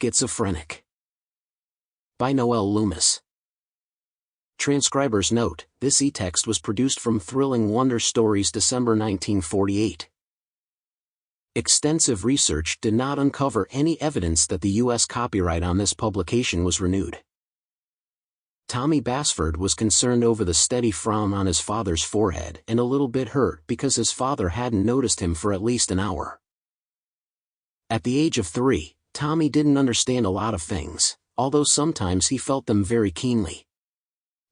Schizophrenic. By Noel Loomis. Transcriber's note: this e-text was produced from Thrilling Wonder Stories, December 1948. Extensive research did not uncover any evidence that the U.S. copyright on this publication was renewed. Tommy Basford was concerned over the steady frown on his father's forehead and a little bit hurt because his father hadn't noticed him for at least an hour. At the age of 3, Tommy didn't understand a lot of things, although sometimes he felt them very keenly.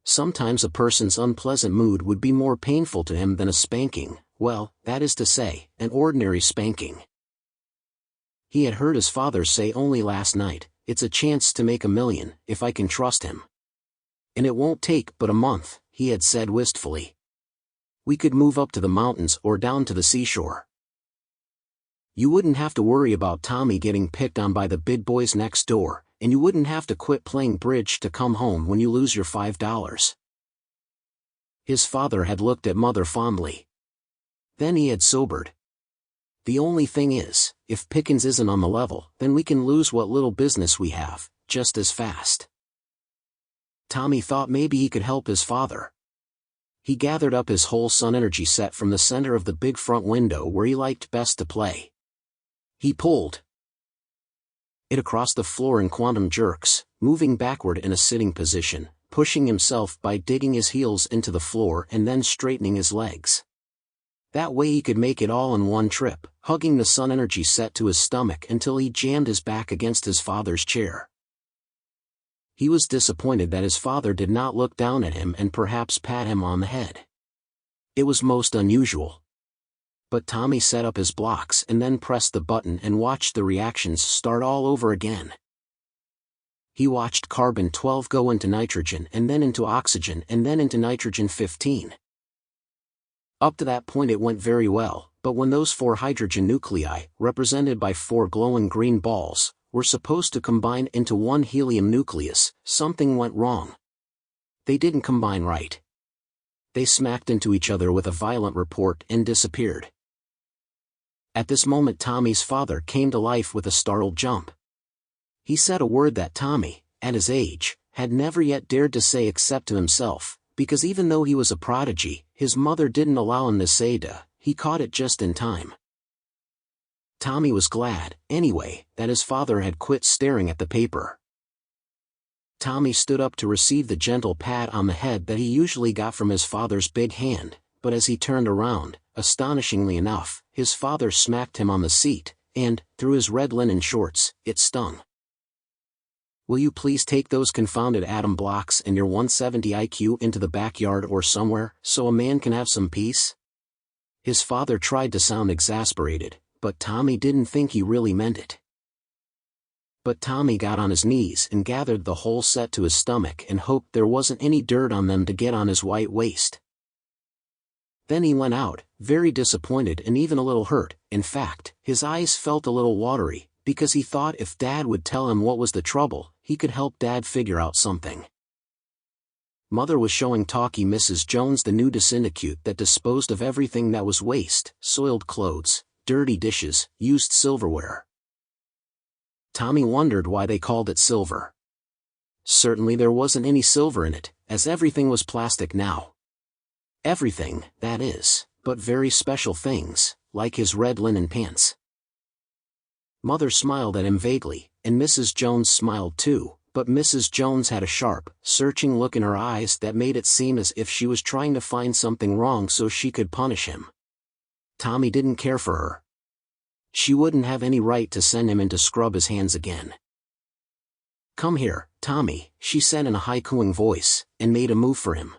Sometimes a person's unpleasant mood would be more painful to him than a spanking, well, that is to say, an ordinary spanking. He had heard his father say only last night, "It's a chance to make $1 million, if I can trust him. And it won't take but a month," he had said wistfully. "We could move up to the mountains or down to the seashore. You wouldn't have to worry about Tommy getting picked on by the big boys next door, and you wouldn't have to quit playing bridge to come home when you lose your $5. His father had looked at Mother fondly. Then he had sobered. "The only thing is, if Pickens isn't on the level, then we can lose what little business we have, just as fast." Tommy thought maybe he could help his father. He gathered up his whole sun energy set from the center of the big front window where he liked best to play. He pulled it across the floor in quantum jerks, moving backward in a sitting position, pushing himself by digging his heels into the floor and then straightening his legs. That way he could make it all in one trip, hugging the sun energy set to his stomach until he jammed his back against his father's chair. He was disappointed that his father did not look down at him and perhaps pat him on the head. It was most unusual. But Tommy set up his blocks and then pressed the button and watched the reactions start all over again. He watched carbon-12 go into nitrogen and then into oxygen and then into nitrogen-15. Up to that point it went very well, but when those 4 hydrogen nuclei, represented by 4 glowing green balls, were supposed to combine into 1 helium nucleus, something went wrong. They didn't combine right. They smacked into each other with a violent report and disappeared. At this moment Tommy's father came to life with a startled jump. He said a word that Tommy, at his age, had never yet dared to say except to himself, because even though he was a prodigy, his mother didn't allow him to say "duh." He caught it just in time. Tommy was glad, anyway, that his father had quit staring at the paper. Tommy stood up to receive the gentle pat on the head that he usually got from his father's big hand, but as he turned around, astonishingly enough, his father smacked him on the seat, and, through his red linen shorts, it stung. "Will you please take those confounded atom blocks and your 170 IQ into the backyard or somewhere, so a man can have some peace?" His father tried to sound exasperated, but Tommy didn't think he really meant it. But Tommy got on his knees and gathered the whole set to his stomach and hoped there wasn't any dirt on them to get on his white waist. Then he went out, very disappointed and even a little hurt. In fact, his eyes felt a little watery, because he thought if Dad would tell him what was the trouble, he could help Dad figure out something. Mother was showing talky Mrs. Jones the new disintegrate that disposed of everything that was waste: soiled clothes, dirty dishes, used silverware. Tommy wondered why they called it silver. Certainly there wasn't any silver in it, as everything was plastic now. Everything, that is, but very special things, like his red linen pants. Mother smiled at him vaguely, and Mrs. Jones smiled too, but Mrs. Jones had a sharp, searching look in her eyes that made it seem as if she was trying to find something wrong so she could punish him. Tommy didn't care for her. She wouldn't have any right to send him in to scrub his hands again. "Come here, Tommy," she said in a high cooing voice, and made a move for him.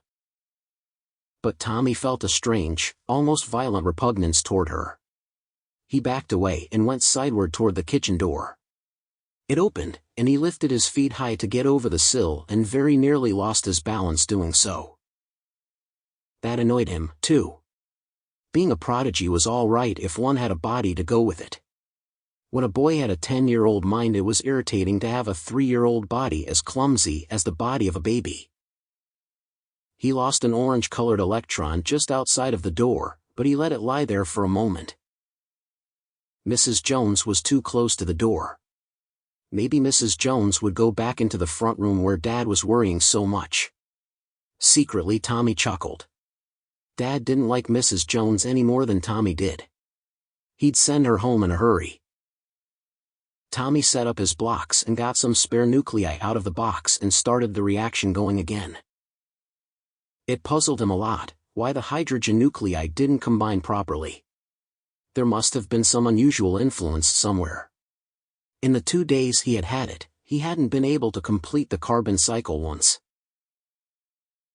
But Tommy felt a strange, almost violent repugnance toward her. He backed away and went sideward toward the kitchen door. It opened, and he lifted his feet high to get over the sill and very nearly lost his balance doing so. That annoyed him, too. Being a prodigy was all right if one had a body to go with it. When a boy had a 10-year-old mind, it was irritating to have a 3-year-old body as clumsy as the body of a baby. He lost an orange-colored electron just outside of the door, but he let it lie there for a moment. Mrs. Jones was too close to the door. Maybe Mrs. Jones would go back into the front room where Dad was worrying so much. Secretly, Tommy chuckled. Dad didn't like Mrs. Jones any more than Tommy did. He'd send her home in a hurry. Tommy set up his blocks and got some spare nuclei out of the box and started the reaction going again. It puzzled him a lot why the hydrogen nuclei didn't combine properly. There must have been some unusual influence somewhere. In the 2 days he had had it, he hadn't been able to complete the carbon cycle once.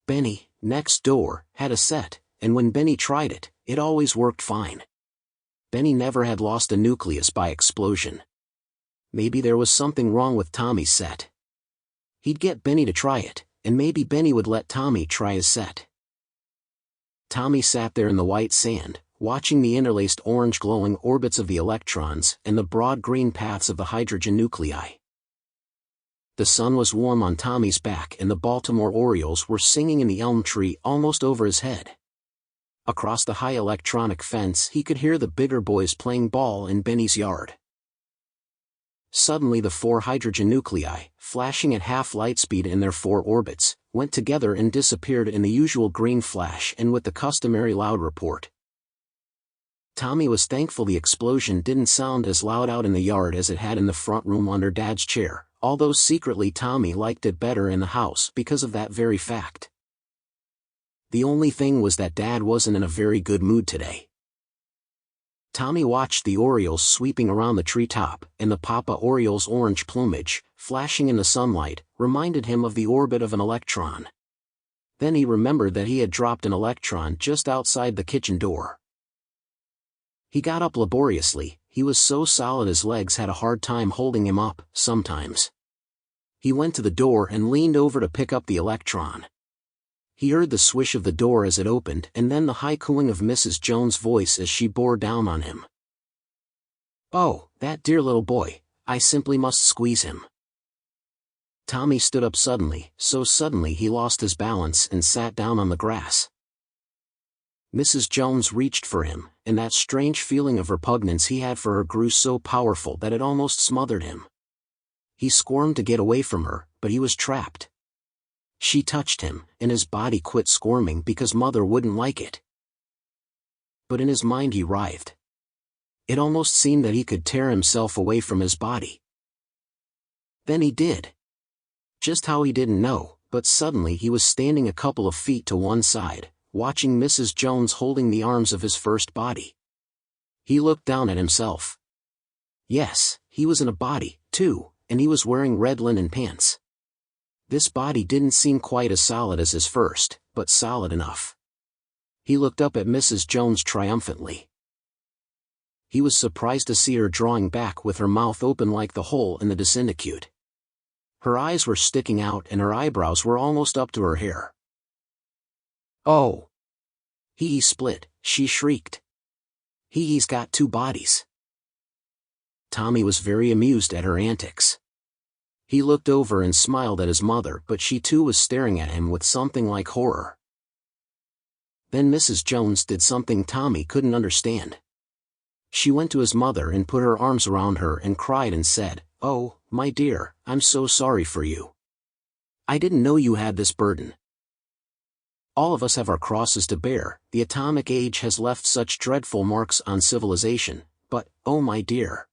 Benny, next door, had a set, and when Benny tried it, it always worked fine. Benny never had lost a nucleus by explosion. Maybe there was something wrong with Tommy's set. He'd get Benny to try it, and maybe Benny would let Tommy try his set. Tommy sat there in the white sand, watching the interlaced orange glowing orbits of the electrons and the broad green paths of the hydrogen nuclei. The sun was warm on Tommy's back and the Baltimore Orioles were singing in the elm tree almost over his head. Across the high electronic fence he could hear the bigger boys playing ball in Benny's yard. Suddenly the 4 hydrogen nuclei, flashing at half light speed in their 4 orbits, went together and disappeared in the usual green flash and with the customary loud report. Tommy was thankful the explosion didn't sound as loud out in the yard as it had in the front room under Dad's chair, although secretly Tommy liked it better in the house because of that very fact. The only thing was that Dad wasn't in a very good mood today. Tommy watched the Orioles sweeping around the treetop, and the Papa Oriole's orange plumage, flashing in the sunlight, reminded him of the orbit of an electron. Then he remembered that he had dropped an electron just outside the kitchen door. He got up laboriously, he was so solid his legs had a hard time holding him up, sometimes. He went to the door and leaned over to pick up the electron. He heard the swish of the door as it opened and then the high cooing of Mrs. Jones' voice as she bore down on him. "Oh, that dear little boy, I simply must squeeze him." Tommy stood up suddenly, so suddenly he lost his balance and sat down on the grass. Mrs. Jones reached for him, and that strange feeling of repugnance he had for her grew so powerful that it almost smothered him. He squirmed to get away from her, but he was trapped. She touched him, and his body quit squirming because Mother wouldn't like it. But in his mind he writhed. It almost seemed that he could tear himself away from his body. Then he did. Just how he didn't know, but suddenly he was standing a couple of feet to one side, watching Mrs. Jones holding the arms of his first body. He looked down at himself. Yes, he was in a body, too, and he was wearing red linen pants. This body didn't seem quite as solid as his first, but solid enough. He looked up at Mrs. Jones triumphantly. He was surprised to see her drawing back with her mouth open like the hole in the disindicute. Her eyes were sticking out and her eyebrows were almost up to her hair. "Oh!" He split, she shrieked. He's got 2 bodies. Tommy was very amused at her antics. He looked over and smiled at his mother, but she too was staring at him with something like horror. Then Mrs. Jones did something Tommy couldn't understand. She went to his mother and put her arms around her and cried and said, "Oh, my dear, I'm so sorry for you. I didn't know you had this burden. All of us have our crosses to bear, the atomic age has left such dreadful marks on civilization, but, oh my dear."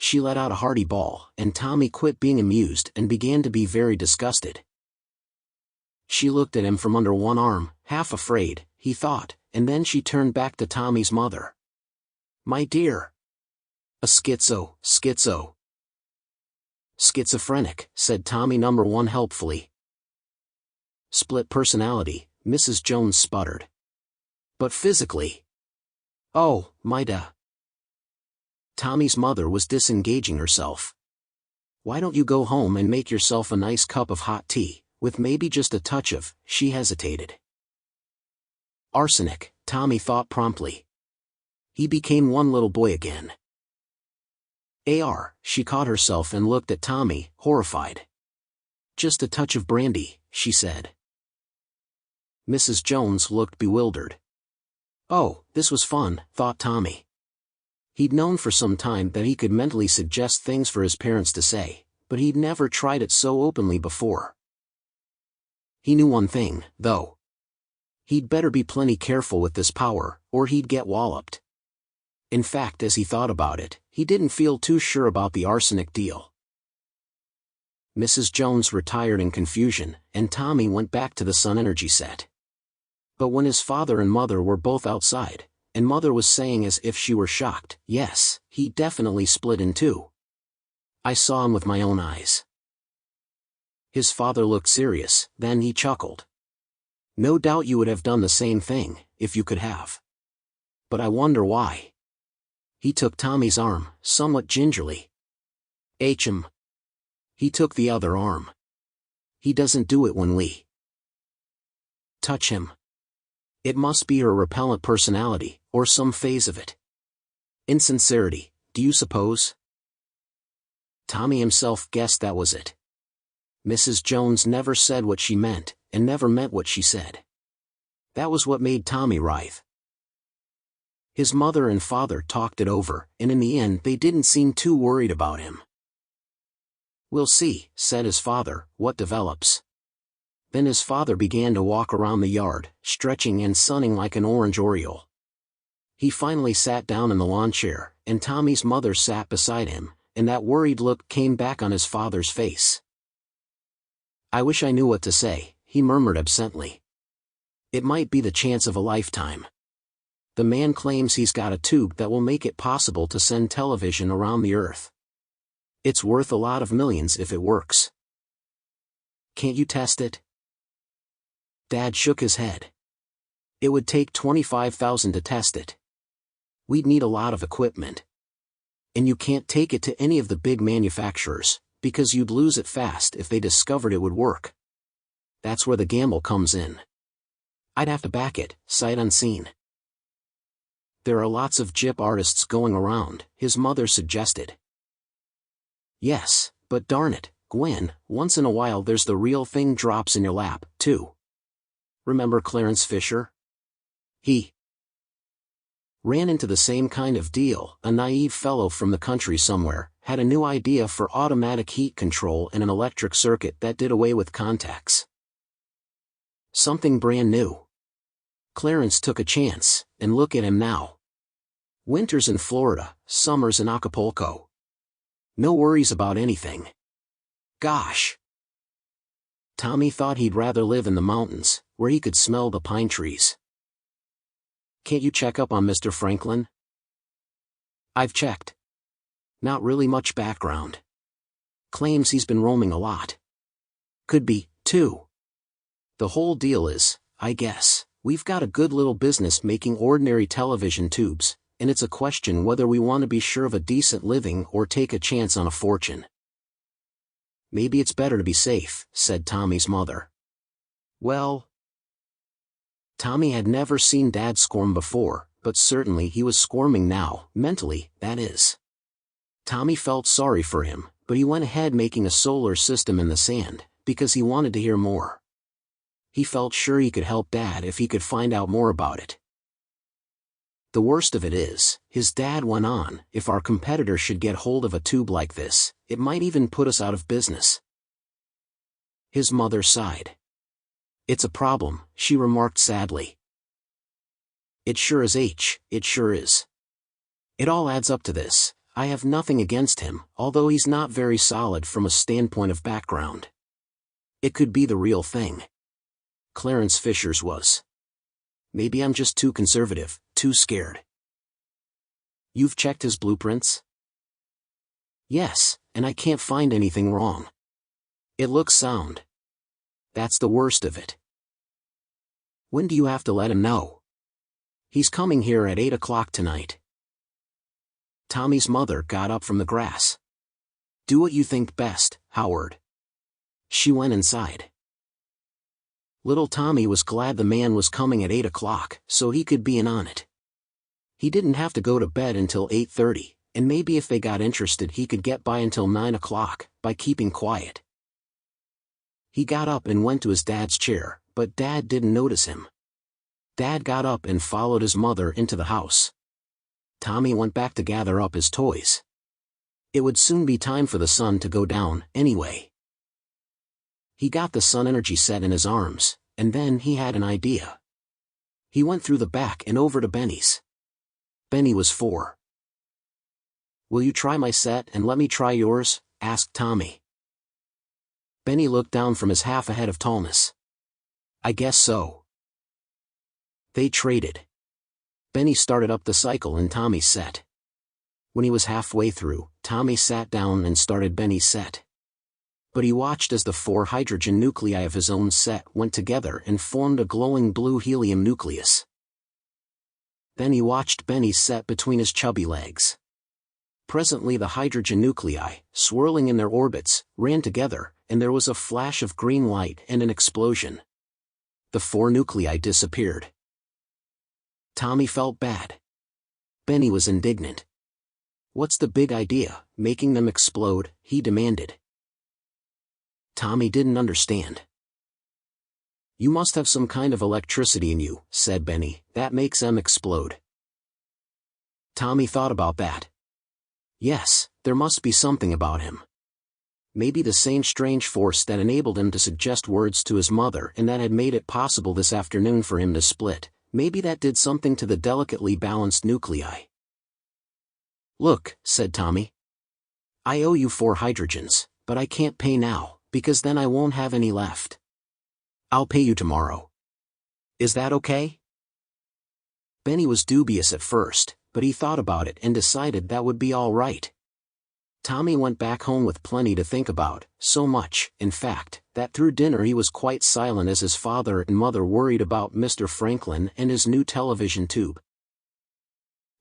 She let out a hearty bawl, and Tommy quit being amused and began to be very disgusted. She looked at him from under one arm, half afraid, he thought, and then she turned back to Tommy's mother. "My dear." "A schizo. Schizophrenic," said Tommy number 1 helpfully. "Split personality," Mrs. Jones sputtered. "But physically." "Oh, my da." Tommy's mother was disengaging herself. "Why don't you go home and make yourself a nice cup of hot tea, with maybe just a touch of," she hesitated. "Arsenic," Tommy thought promptly. He became one little boy again. She caught herself and looked at Tommy, horrified. "Just a touch of brandy," she said. Mrs. Jones looked bewildered. Oh, this was fun, thought Tommy. He'd known for some time that he could mentally suggest things for his parents to say, but he'd never tried it so openly before. He knew one thing, though. He'd better be plenty careful with this power, or he'd get walloped. In fact, as he thought about it, he didn't feel too sure about the arsenic deal. Mrs. Jones retired in confusion, and Tommy went back to the Sun Energy set. But when his father and mother were both outside, and mother was saying as if she were shocked, "Yes, he definitely split in two. I saw him with my own eyes." His father looked serious, then he chuckled. "No doubt you would have done the same thing, if you could have. But I wonder why." He took Tommy's arm, somewhat gingerly. "Him." He took the other arm. "He doesn't do it when we touch him. It must be her repellent personality, or some phase of it. Insincerity, do you suppose?" Tommy himself guessed that was it. Mrs. Jones never said what she meant, and never meant what she said. That was what made Tommy writhe. His mother and father talked it over, and in the end they didn't seem too worried about him. "We'll see," said his father, "what develops." Then his father began to walk around the yard, stretching and sunning like an orange oriole. He finally sat down in the lawn chair, and Tommy's mother sat beside him, and that worried look came back on his father's face. "I wish I knew what to say," he murmured absently. "It might be the chance of a lifetime. The man claims he's got a tube that will make it possible to send television around the earth. It's worth a lot of millions if it works. Can't you test it?" Dad shook his head. "It would take $25,000 to test it. We'd need a lot of equipment. And you can't take it to any of the big manufacturers, because you'd lose it fast if they discovered it would work. That's where the gamble comes in. I'd have to back it, sight unseen." "There are lots of gyp artists going around," his mother suggested. "Yes, but darn it, Gwen, once in a while there's the real thing drops in your lap, too. Remember Clarence Fisher? He ran into the same kind of deal. A naive fellow from the country somewhere had a new idea for automatic heat control and an electric circuit that did away with contacts. Something brand new. Clarence took a chance, and look at him now. Winters in Florida, summers in Acapulco. No worries about anything. Gosh. Tommy thought he'd rather live in the mountains, where he could smell the pine trees. "Can't you check up on Mr. Franklin?" "I've checked. Not really much background. Claims he's been roaming a lot. Could be, too. The whole deal is, I guess, we've got a good little business making ordinary television tubes, and it's a question whether we want to be sure of a decent living or take a chance on a fortune." "Maybe it's better to be safe," said Tommy's mother. "Well..." Tommy had never seen Dad squirm before, but certainly he was squirming now, mentally, that is. Tommy felt sorry for him, but he went ahead making a solar system in the sand, because he wanted to hear more. He felt sure he could help Dad if he could find out more about it. "The worst of it is," his dad went on, "if our competitor should get hold of a tube like this, it might even put us out of business." His mother sighed. "It's a problem," she remarked sadly. "It sure is, it sure is. It all adds up to this. I have nothing against him, although he's not very solid from a standpoint of background. It could be the real thing. Clarence Fisher's was. Maybe I'm just too conservative, too scared." "You've checked his blueprints?" "Yes, and I can't find anything wrong. It looks sound. That's the worst of it." "When do you have to let him know?" "He's coming here at 8 o'clock tonight." Tommy's mother got up from the grass. "Do what you think best, Howard." She went inside. Little Tommy was glad the man was coming at 8 o'clock, so he could be in on it. He didn't have to go to bed until 8:30, and maybe if they got interested he could get by until 9 o'clock, by keeping quiet. He got up and went to his dad's chair, but Dad didn't notice him. Dad got up and followed his mother into the house. Tommy went back to gather up his toys. It would soon be time for the sun to go down, anyway. He got the sun energy set in his arms, and then he had an idea. He went through the back and over to Benny's. Benny was 4. "Will you try my set and let me try yours?" asked Tommy. Benny looked down from his half a head of tallness. "I guess so." They traded. Benny started up the cycle in Tommy's set. When he was halfway through, Tommy sat down and started Benny's set. But he watched as the 4 hydrogen nuclei of his own set went together and formed a glowing blue helium nucleus. Then he watched Benny's set between his chubby legs. Presently the hydrogen nuclei, swirling in their orbits, ran together, and there was a flash of green light and an explosion. The 4 nuclei disappeared. Tommy felt bad. Benny was indignant. "What's the big idea, making them explode?" he demanded. Tommy didn't understand. "You must have some kind of electricity in you," said Benny, "that makes them explode." Tommy thought about that. Yes, there must be something about him. Maybe the same strange force that enabled him to suggest words to his mother and that had made it possible this afternoon for him to split, maybe that did something to the delicately balanced nuclei. "Look," said Tommy. "I owe you 4 hydrogens, but I can't pay now, because then I won't have any left. I'll pay you tomorrow. Is that okay?" Benny was dubious at first, but he thought about it and decided that would be all right. Tommy went back home with plenty to think about, so much, in fact, that through dinner he was quite silent as his father and mother worried about Mr. Franklin and his new television tube.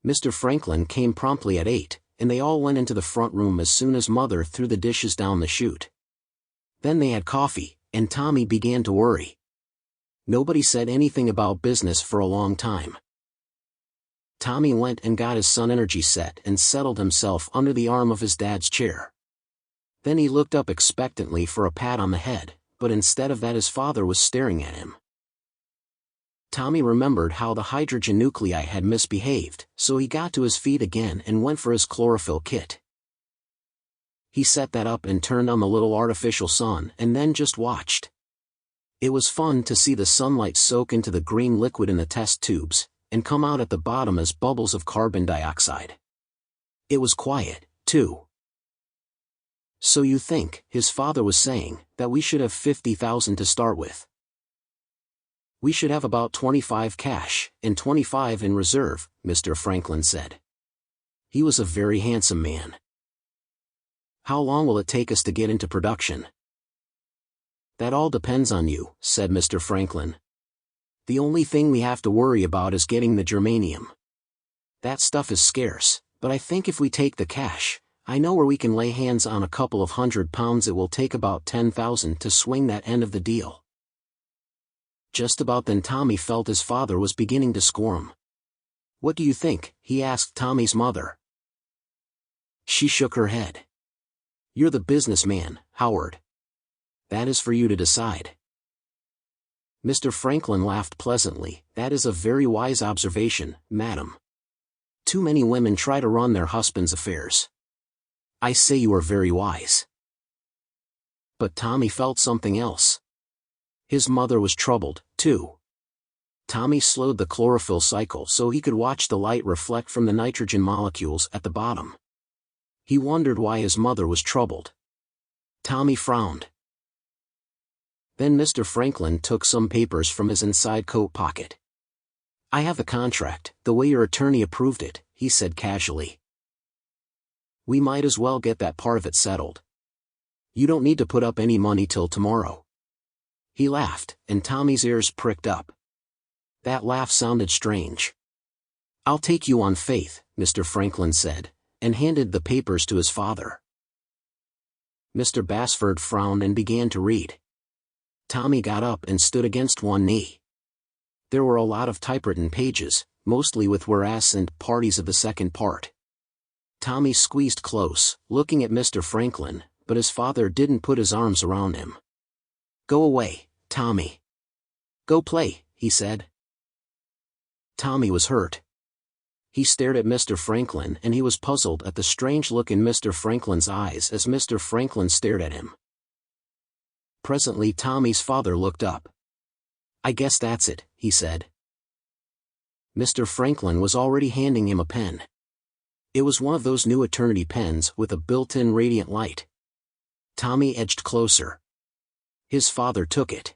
Mr. Franklin came promptly at 8, and they all went into the front room as soon as Mother threw the dishes down the chute. Then they had coffee, and Tommy began to worry. Nobody said anything about business for a long time. Tommy went and got his sun energy set and settled himself under the arm of his dad's chair. Then he looked up expectantly for a pat on the head, but instead of that his father was staring at him. Tommy remembered how the hydrogen nuclei had misbehaved, so he got to his feet again and went for his chlorophyll kit. He set that up and turned on the little artificial sun and then just watched. It was fun to see the sunlight soak into the green liquid in the test tubes, and come out at the bottom as bubbles of carbon dioxide. It was quiet, too. "So you think," his father was saying, "that we should have 50,000 to start with?" "We should have about 25 cash, and 25 in reserve," Mr. Franklin said. He was a very handsome man. "How long will it take us to get into production?" "That all depends on you," said Mr. Franklin. "The only thing we have to worry about is getting the germanium. That stuff is scarce, but I think if we take the cash, I know where we can lay hands on a couple of £100. It will take about 10,000 to swing that end of the deal." Just about then Tommy felt his father was beginning to squirm. "What do you think?" he asked Tommy's mother. She shook her head. "You're the businessman, Howard. That is for you to decide." Mr. Franklin laughed pleasantly. "That is a very wise observation, madam. Too many women try to run their husbands' affairs. I say you are very wise." But Tommy felt something else. His mother was troubled, too. Tommy slowed the chlorophyll cycle so he could watch the light reflect from the nitrogen molecules at the bottom. He wondered why his mother was troubled. Tommy frowned. Then Mr. Franklin took some papers from his inside coat pocket. "I have the contract, the way your attorney approved it," he said casually. "We might as well get that part of it settled. You don't need to put up any money till tomorrow." He laughed, and Tommy's ears pricked up. That laugh sounded strange. "I'll take you on faith," Mr. Franklin said, and handed the papers to his father. Mr. Basford frowned and began to read. Tommy got up and stood against one knee. There were a lot of typewritten pages, mostly with whereas and parties of the second part. Tommy squeezed close, looking at Mr. Franklin, but his father didn't put his arms around him. "Go away, Tommy. Go play," he said. Tommy was hurt. He stared at Mr. Franklin and he was puzzled at the strange look in Mr. Franklin's eyes as Mr. Franklin stared at him. Presently Tommy's father looked up. "I guess that's it," he said. Mr. Franklin was already handing him a pen. It was one of those new Eternity pens with a built-in radiant light. Tommy edged closer. His father took it.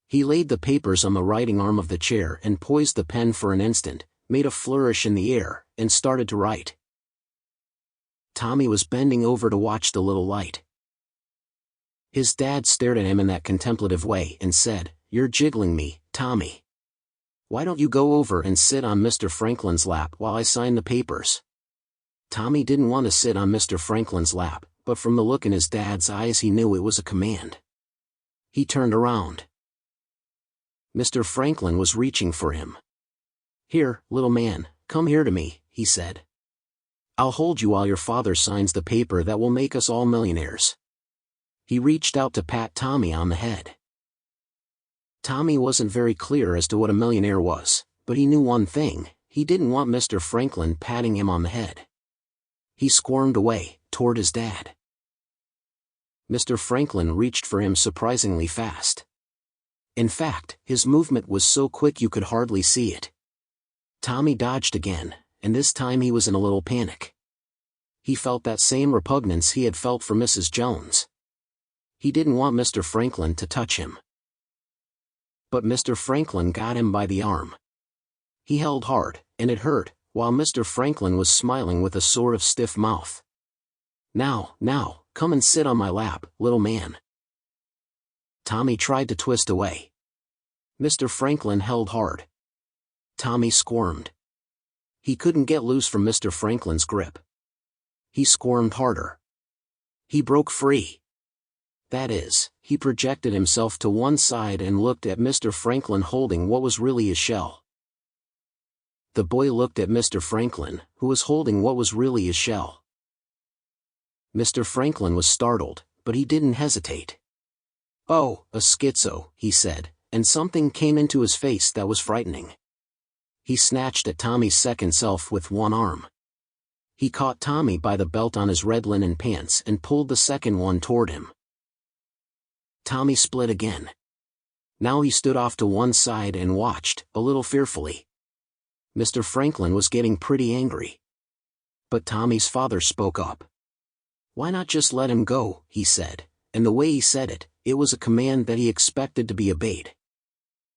He laid the papers on the writing arm of the chair and poised the pen for an instant, made a flourish in the air, and started to write. Tommy was bending over to watch the little light. His dad stared at him in that contemplative way and said, "You're jiggling me, Tommy. Why don't you go over and sit on Mr. Franklin's lap while I sign the papers?" Tommy didn't want to sit on Mr. Franklin's lap, but from the look in his dad's eyes he knew it was a command. He turned around. Mr. Franklin was reaching for him. "Here, little man, come here to me," he said. "I'll hold you while your father signs the paper that will make us all millionaires." He reached out to pat Tommy on the head. Tommy wasn't very clear as to what a millionaire was, but he knew one thing: he didn't want Mr. Franklin patting him on the head. He squirmed away, toward his dad. Mr. Franklin reached for him surprisingly fast. In fact, his movement was so quick you could hardly see it. Tommy dodged again, and this time he was in a little panic. He felt that same repugnance he had felt for Mrs. Jones. He didn't want Mr. Franklin to touch him. But Mr. Franklin got him by the arm. He held hard, and it hurt, while Mr. Franklin was smiling with a sort of stiff mouth. Now, come and sit on my lap, little man." Tommy tried to twist away. Mr. Franklin held hard. Tommy squirmed. He couldn't get loose from Mr. Franklin's grip. He squirmed harder. He broke free. That is, he projected himself to one side and looked at Mr. Franklin holding what was really his shell. The boy looked at Mr. Franklin, who was holding what was really his shell. Mr. Franklin was startled, but he didn't hesitate. "Oh, a schizo," he said, and something came into his face that was frightening. He snatched at Tommy's second self with one arm. He caught Tommy by the belt on his red linen pants and pulled the second one toward him. Tommy split again. Now he stood off to one side and watched, a little fearfully. Mr. Franklin was getting pretty angry. But Tommy's father spoke up. "Why not just let him go?" he said, and the way he said it, it was a command that he expected to be obeyed.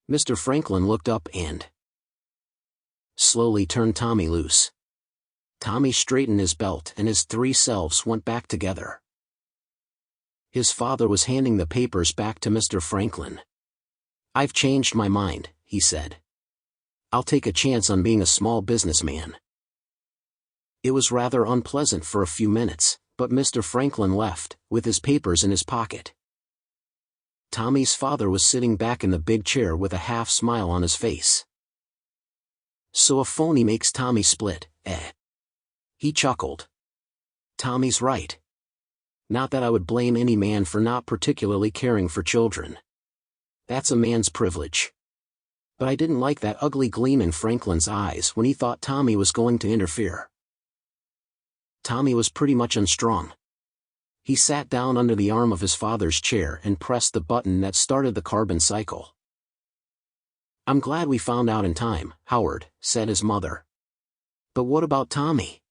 Mr. Franklin looked up and slowly turned Tommy loose. Tommy straightened his belt and his three selves went back together. His father was handing the papers back to Mr. Franklin. "I've changed my mind," he said. "I'll take a chance on being a small businessman." It was rather unpleasant for a few minutes, but Mr. Franklin left, with his papers in his pocket. Tommy's father was sitting back in the big chair with a half smile on his face. "So a phony makes Tommy split, eh?" He chuckled. "Tommy's right. Not that I would blame any man for not particularly caring for children. That's a man's privilege. But I didn't like that ugly gleam in Franklin's eyes when he thought Tommy was going to interfere." Tommy was pretty much unstrung. He sat down under the arm of his father's chair and pressed the button that started the carbon cycle. "I'm glad we found out in time, Howard," said his mother. "But what about Tommy?"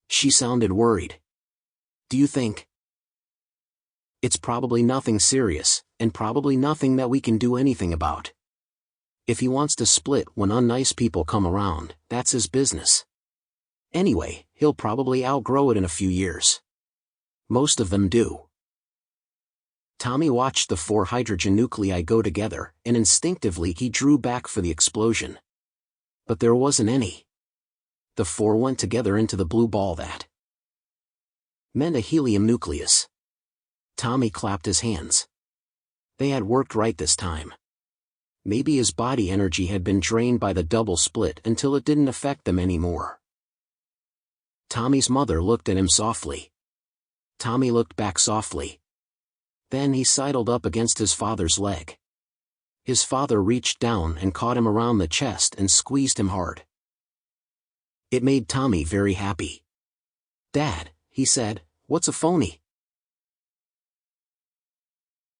She sounded worried. "Do you think?" "It's probably nothing serious, and probably nothing that we can do anything about. If he wants to split when unnice people come around, that's his business. Anyway, he'll probably outgrow it in a few years. Most of them do." Tommy watched the 4 hydrogen nuclei go together, and instinctively he drew back for the explosion. But there wasn't any. The 4 went together into the blue ball that meant a helium nucleus. Tommy clapped his hands. They had worked right this time. Maybe his body energy had been drained by the double split until it didn't affect them anymore. Tommy's mother looked at him softly. Tommy looked back softly. Then he sidled up against his father's leg. His father reached down and caught him around the chest and squeezed him hard. It made Tommy very happy. "Dad," he said, "what's a phony?"